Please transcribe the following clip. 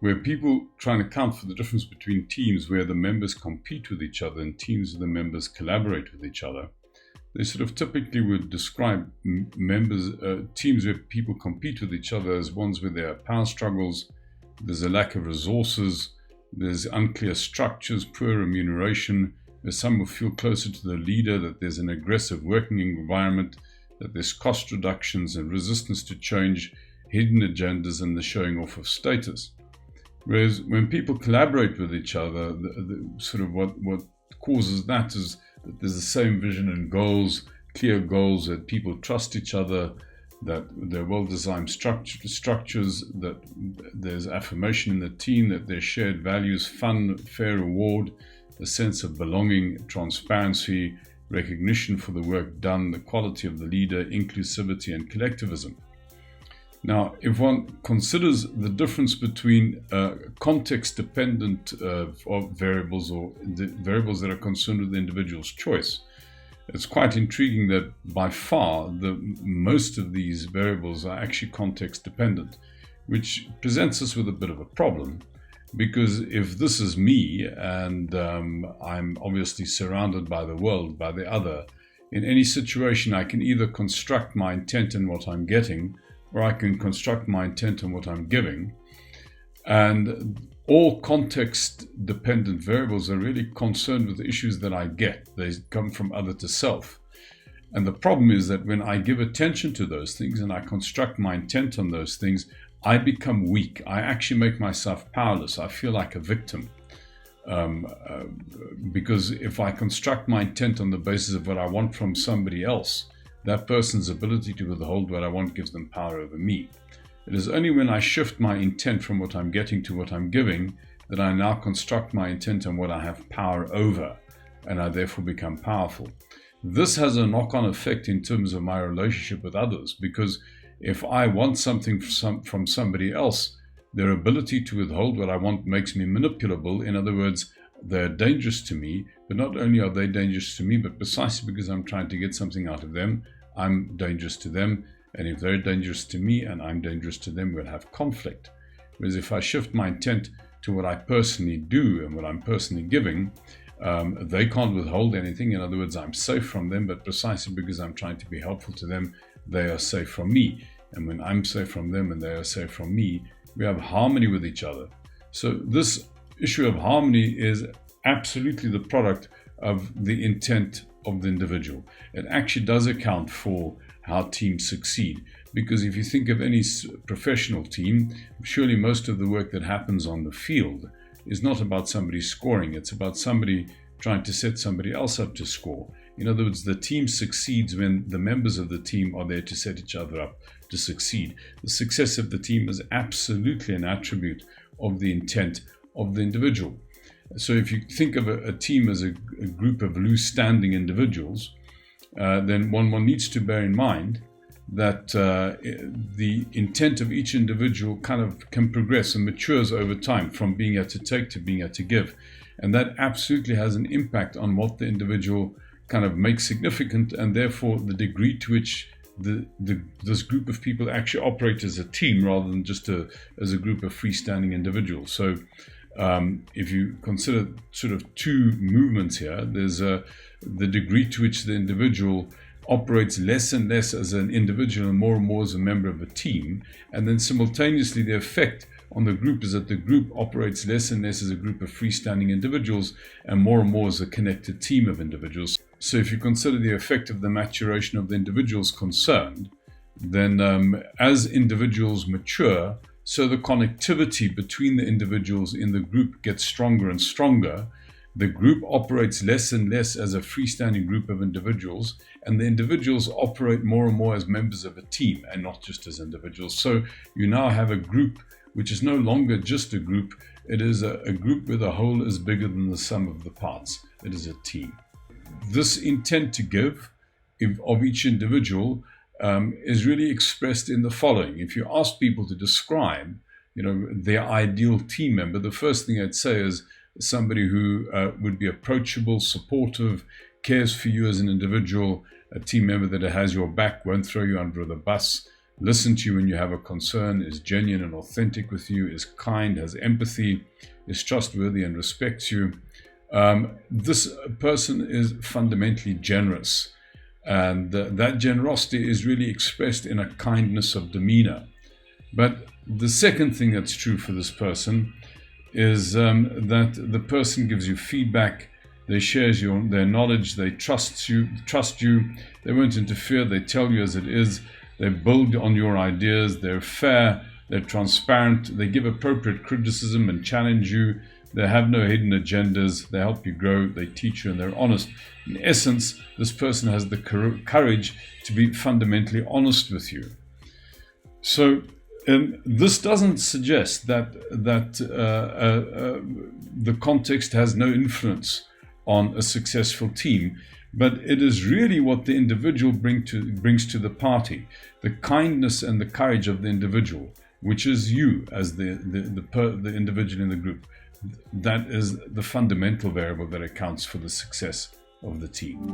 where people try and account for the difference between teams where the members compete with each other and teams where the members collaborate with each other. They sort of typically would describe teams where people compete with each other as ones where there are power struggles, there's a lack of resources, there's unclear structures, poor remuneration, there's some who feel closer to the leader, that there's an aggressive working environment, that there's cost reductions and resistance to change, hidden agendas, and the showing off of status. Whereas when people collaborate with each other, the sort of what causes that is that there's the same vision and goals, clear goals, that people trust each other, that they're well-designed structures, that there's affirmation in the team, that there's shared values, fun, fair reward, a sense of belonging, transparency, recognition for the work done, the quality of the leader, inclusivity, and collectivism. Now, if one considers the difference between context-dependent variables or the variables that are concerned with the individual's choice, it's quite intriguing that by far most of these variables are actually context-dependent, which presents us with a bit of a problem. Because if this is me and I'm obviously surrounded by the world, by the other, in any situation I can either construct my intent in what I'm getting, or I can construct my intent on what I'm giving. And all context-dependent variables are really concerned with the issues that I get. They come from other to self. And the problem is that when I give attention to those things and I construct my intent on those things, I become weak. I actually make myself powerless. I feel like a victim. Because if I construct my intent on the basis of what I want from somebody else, that person's ability to withhold what I want gives them power over me. It is only when I shift my intent from what I'm getting to what I'm giving that I now construct my intent on what I have power over, and I therefore become powerful. This has a knock-on effect in terms of my relationship with others, because if I want something from somebody else, their ability to withhold what I want makes me manipulable. In other words, they're dangerous to me, but not only are they dangerous to me, but precisely because I'm trying to get something out of them, I'm dangerous to them. And if they're dangerous to me and I'm dangerous to them, we'll have conflict. Whereas if I shift my intent to what I personally do and what I'm personally giving, they can't withhold anything. In other words, I'm safe from them, but precisely because I'm trying to be helpful to them, they are safe from me. And when I'm safe from them and they are safe from me, we have harmony with each other. So this issue of harmony is absolutely the product of the intent of the individual. It actually does account for how teams succeed. Because if you think of any professional team, surely most of the work that happens on the field is not about somebody scoring. It's about somebody trying to set somebody else up to score. In other words, the team succeeds when the members of the team are there to set each other up to succeed. The success of the team is absolutely an attribute of the intent of the individual. So if you think of a team as a group of loose standing individuals, then one needs to bear in mind that the intent of each individual kind of can progress and matures over time from being able to take to being able to give. And that absolutely has an impact on what the individual kind of makes significant, and therefore the degree to which this group of people actually operate as a team rather than just as a group of freestanding individuals. So if you consider sort of two movements here, there's the degree to which the individual operates less and less as an individual and more as a member of a team, and then simultaneously the effect on the group is that the group operates less and less as a group of freestanding individuals and more as a connected team of individuals. So if you consider the effect of the maturation of the individuals concerned, then as individuals mature, so the connectivity between the individuals in the group gets stronger and stronger. The group operates less and less as a freestanding group of individuals, and the individuals operate more and more as members of a team and not just as individuals. So you now have a group which is no longer just a group. It is a group where the whole is bigger than the sum of the parts. It is a team. This intent to give of each individual is really expressed in the following. If you ask people to describe, their ideal team member, the first thing I'd say is somebody who would be approachable, supportive, cares for you as an individual, a team member that has your back, won't throw you under the bus, listen to you when you have a concern, is genuine and authentic with you, is kind, has empathy, is trustworthy and respects you. This person is fundamentally generous, and that generosity is really expressed in a kindness of demeanor. But the second thing that's true for this person is that the person gives you feedback, they share their knowledge, they trust you, they won't interfere, they tell you as it is, they build on your ideas, they're fair, they're transparent, they give appropriate criticism and challenge you, they have no hidden agendas, they help you grow, they teach you, and they're honest. In essence, this person has the courage to be fundamentally honest with you. So this doesn't suggest that the context has no influence on a successful team, but it is really what the individual brings to the party, the kindness and the courage of the individual, which is you as the individual in the group. That is the fundamental variable that accounts for the success of the team.